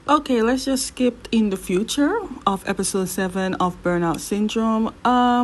Okay, let's just skip in the future of episode 7 of Burnout Syndrome.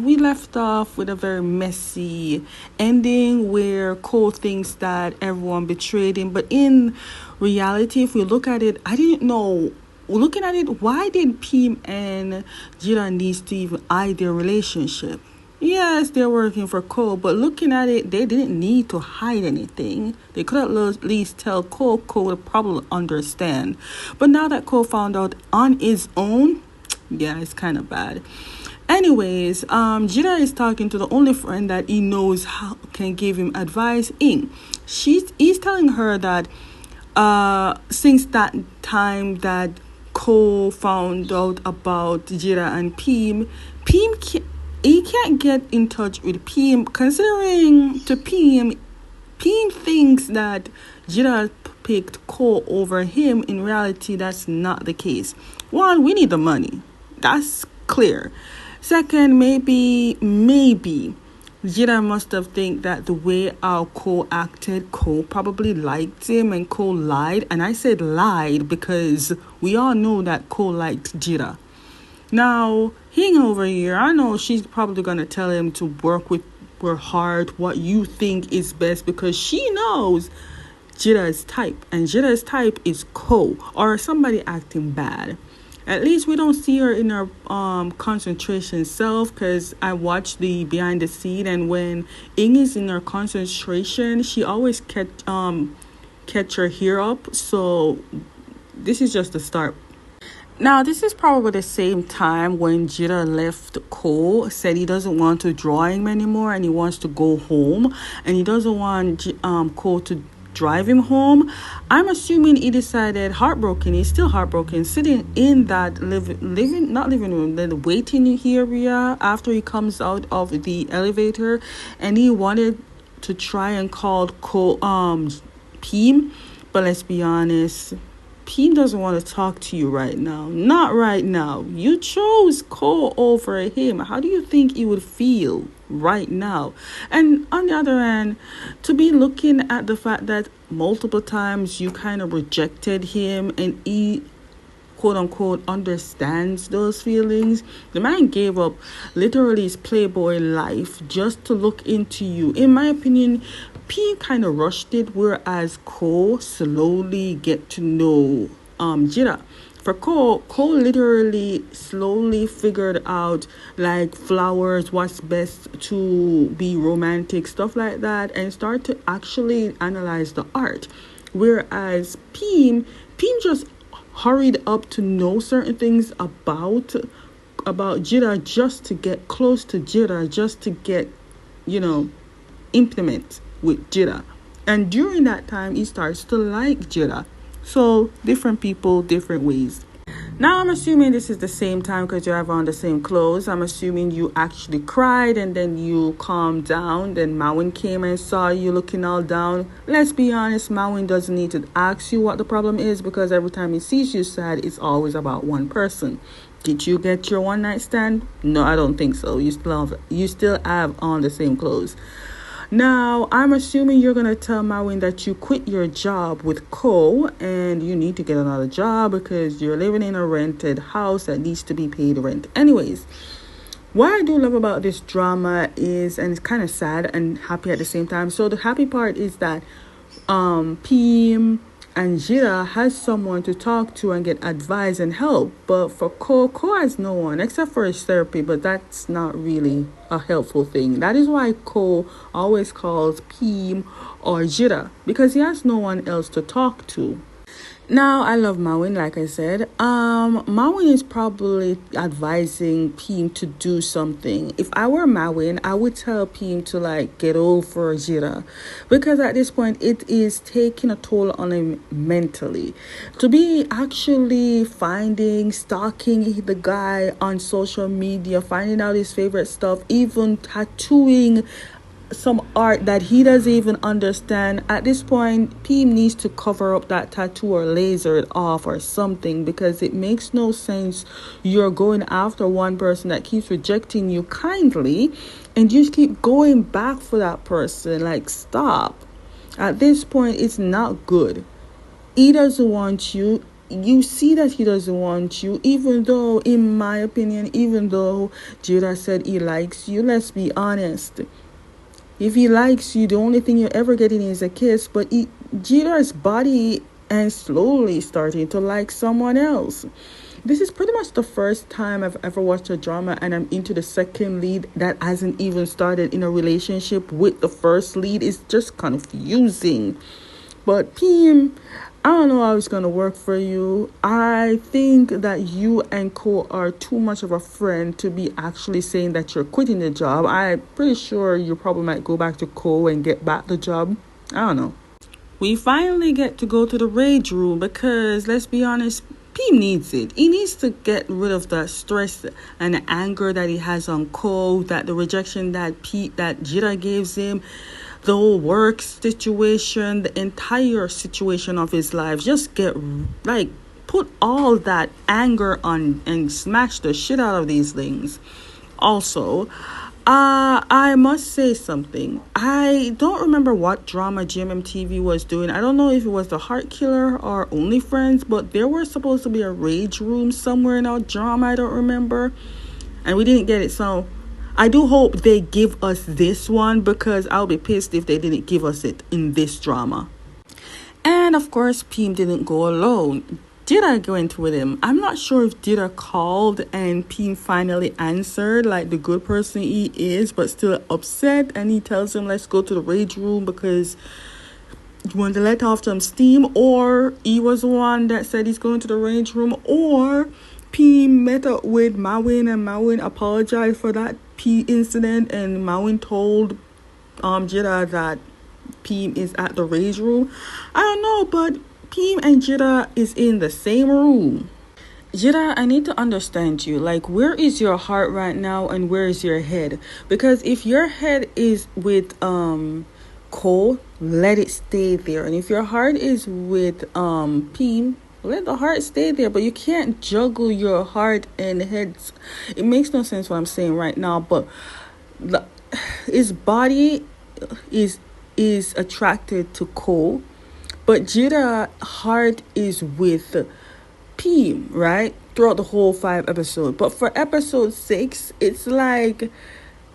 We left off with a very messy ending where Cole thinks that everyone betrayed him, but in reality, if we look at it, I didn't know. Looking at it, why did Pim and Jitter need to even eye their relationship? Yes, they're working for Cole, but looking at it, they didn't need to hide anything. They could at least tell Cole. Cole would probably understand. But now that Cole found out on his own, yeah, it's kind of bad. Anyways, Jitter is talking to the only friend that he knows how can give him advice. He's telling her that since that time that Cole found out about Jitter and he can't get in touch with Pim, considering to Pim thinks that Jitter picked Cole over him. In reality, that's not the case. One, we need the money. That's clear. Second, maybe Jitter must have think that the way how Cole acted, Cole probably liked him and Cole lied. And I said lied because we all know that Cole liked Jitter. Now, hanging over here, I know she's probably going to tell him to work hard, what you think is best, because she knows Jitter's type. And Jitter's type is Cole or somebody acting bad. At least we don't see her in her concentration self, because I watched the behind the scene, and when Ing is in her concentration, she always catch her hair up. So this is just the start. Now, this is probably the same time when Jitter left Cole, said he doesn't want to draw him anymore and he wants to go home, and he doesn't want Cole to drive him home. I'm assuming he decided, he's still heartbroken, sitting in that not living room, the waiting area after he comes out of the elevator, and he wanted to try and call Cole, Pim, but let's be honest, Pim doesn't want to talk to you right now. Not right now. You chose Cole over him. How do you think he would feel right now? And on the other hand, to be looking at the fact that multiple times you kind of rejected him and he, quote unquote, understands those feelings. The man gave up literally his playboy life just to look into you. In my opinion, P kind of rushed it, whereas Cole slowly get to know Jitter. For Cole literally slowly figured out like flowers, what's best to be romantic, stuff like that, and start to actually analyze the art. Whereas Pim just hurried up to know certain things about Jitter, just to get close to Jitter, just to get, implement with Jitter. And during that time, he starts to like Jitter. So different people, different ways. Now I'm assuming this is the same time because you have on the same clothes. I'm assuming you actually cried and then you calmed down. Then Mawin came and saw you looking all down. Let's be honest, Mawin doesn't need to ask you what the problem is, because every time he sees you sad, it's always about one person. Did you get your one night stand? No, I don't think so. You still have on the same clothes. Now, I'm assuming you're going to tell Mawin that you quit your job with Cole and you need to get another job because you're living in a rented house that needs to be paid rent. Anyways, what I do love about this drama is, and it's kind of sad and happy at the same time. So the happy part is that Pim and Jitter has someone to talk to and get advice and help. But for Cole has no one except for his therapy, but that's not really a helpful thing. That is why Cole always calls Pim or Jitter, because he has no one else to talk to. Now, I love Mawin, like I said. Mawin is probably advising Pim to do something. If I were Mawin, I would tell Pim to get over Jitter, because at this point it is taking a toll on him mentally. To be actually stalking the guy on social media, finding out his favorite stuff, even tattooing some art that he doesn't even understand. At this point, Pim needs to cover up that tattoo or laser it off or something, because it makes no sense. You're going after one person that keeps rejecting you kindly and you just keep going back for that person. Stop. At this point, it's not good. He doesn't want you. you see that he doesn't want you, even though, in my opinion, even though Jitter said he likes you. Let's be honest. If he likes you, the only thing you're ever getting is a kiss. But Jitter's body and slowly starting to like someone else. This is pretty much the first time I've ever watched a drama and I'm into the second lead that hasn't even started in a relationship with the first lead. It's just confusing. But Pim, I don't know how it's going to work for you. I think that you and Cole are too much of a friend to be actually saying that you're quitting the job. I'm pretty sure you probably might go back to Cole and get back the job. I don't know. We finally get to go to the rage room because, let's be honest, Pim needs it. He needs to get rid of the stress and the anger that he has on Cole, that the rejection that Jitter gives him, the whole work situation, the entire situation of his life. Just put all that anger on and smash the shit out of these things. Also, I must say something. I don't remember what drama GMMTV was doing. I don't know if it was The Heart Killer or Only Friends, but there was supposed to be a rage room somewhere in our drama. I don't remember. And we didn't get it. So I do hope they give us this one, because I'll be pissed if they didn't give us it in this drama. And of course, Pim didn't go alone. Jitter went with him. I'm not sure if Jitter called and Pim finally answered like the good person he is, but still upset. And he tells him, let's go to the rage room because you want to let off some steam. Or he was the one that said he's going to the rage room. Or Pim met up with Mawin and Mawin apologized for that P incident. And Mawin told Jitter that Pim is at the rage room. I don't know, but Pim and Jitter is in the same room. Jitter, I need to understand you. Like, where is your heart right now and where is your head? Because if your head is with Cole, let it stay there. And if your heart is with Pim, let the heart stay there. But you can't juggle your heart and heads. It makes no sense what I'm saying right now. But his body is attracted to Cole. But Jitter's heart is with Pim, right? Throughout the whole 5 episodes. But for episode 6, it's like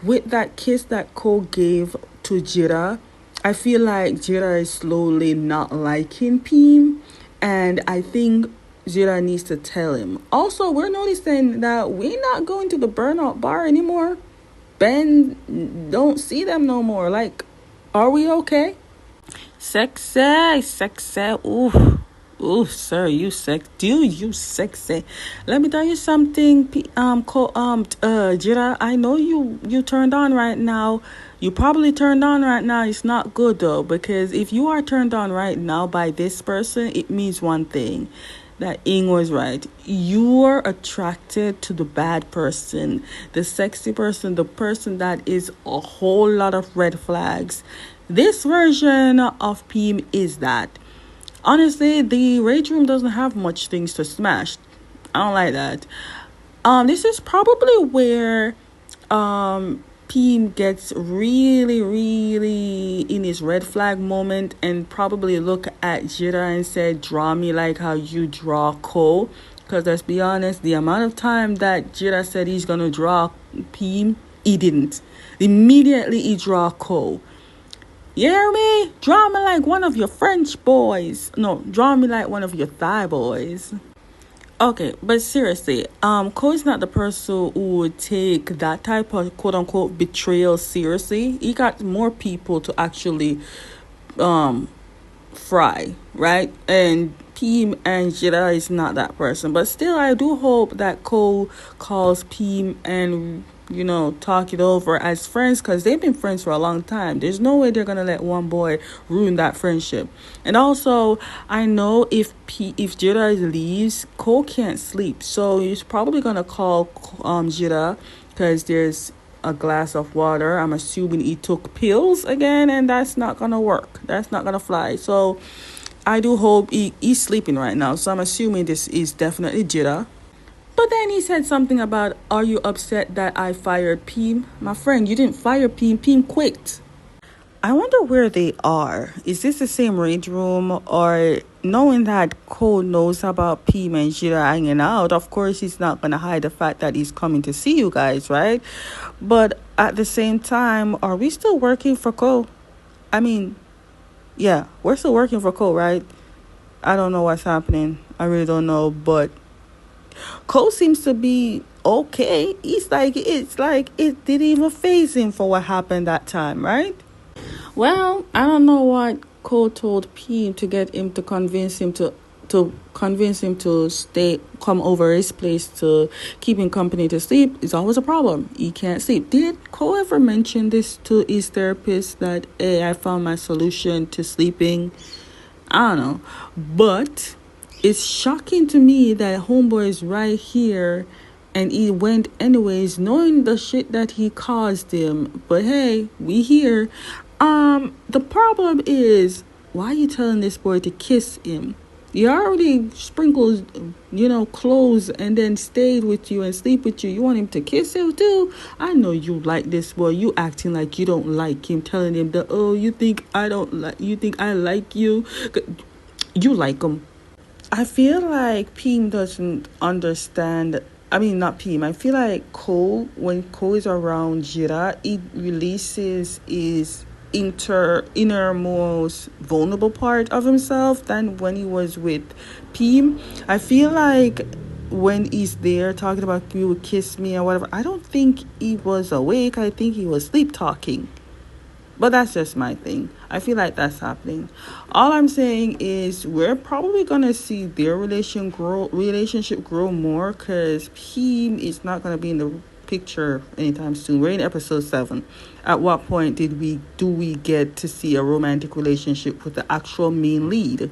with that kiss that Cole gave to Jitter, I feel like Jitter is slowly not liking Pim. And I think Jitter needs to tell him. Also, we're noticing that we're not going to the BurnOut bar anymore. Ben don't see them no more. Like, are we okay? Sexy. Ooh, sir, you sexy. Let me tell you something, Jitter. I know you turned on right now. You probably turned on right now. It's not good though, because if you are turned on right now by this person, it means one thing. That Ing was right. You are attracted to the bad person, the sexy person, the person that is a whole lot of red flags. This version of Pim is that. Honestly, the rage room doesn't have much things to smash. I don't like that. This is probably where Pim gets really, really in his red flag moment and probably look at Jitter and say, draw me like how you draw Cole. Because let's be honest, the amount of time that Jitter said he's going to draw Pim, he didn't. Immediately he draw Cole. You hear me? Draw me like one of your French boys. No, draw me like one of your Thai boys. Okay, but seriously, Cole is not the person who would take that type of quote-unquote betrayal seriously. He got more people to actually fry, right? And Pim and Jitter is not that person. But still, I do hope that Cole calls Pim and, talk it over as friends, because they've been friends for a long time. There's no way they're going to let one boy ruin that friendship. And also, I know if Jitter leaves, Cole can't sleep. So he's probably going to call Jitter because there's a glass of water. I'm assuming he took pills again, and that's not going to work. That's not going to fly. So I do hope he's sleeping right now. So I'm assuming this is definitely Jitter. But then he said something about, are you upset that I fired Pim? My friend, you didn't fire Pim. Pim quit. I wonder where they are. Is this the same rage room, or knowing that Cole knows about Pim and Jira hanging out? Of course, he's not gonna hide the fact that he's coming to see you guys, right? But at the same time, are we still working for Cole? I mean, yeah, we're still working for Cole, right? I don't know what's happening. I really don't know, but Cole seems to be okay. It's like it didn't even phase him for what happened that time, right? Well, I don't know what Cole told P to get him to convince him to stay come over his place to keep him company to sleep is always a problem. He can't sleep. Did Cole ever mention this to his therapist that hey, I found my solution to sleeping? I don't know. But it's shocking to me that homeboy is right here and he went anyways, knowing the shit that he caused him. But hey, we here. The problem is, why are you telling this boy to kiss him? He already sprinkled, clothes and then stayed with you and sleep with you. You want him to kiss him too? I know you like this boy. You acting like you don't like him, telling him that, oh, you think I like you? You like him. I feel like Pim doesn't understand. I mean, not Pim. I feel like when Cole is around Jira, it releases his innermost vulnerable part of himself than when he was with Pim. I feel like when he's there talking about you would kiss me or whatever, I don't think he was awake. I think he was sleep talking. But that's just my thing. I feel like that's happening. All I'm saying is we're probably gonna see their relationship grow more because he is not gonna be in the picture anytime soon. We're in episode 7. At what point do we get to see a romantic relationship with the actual main lead?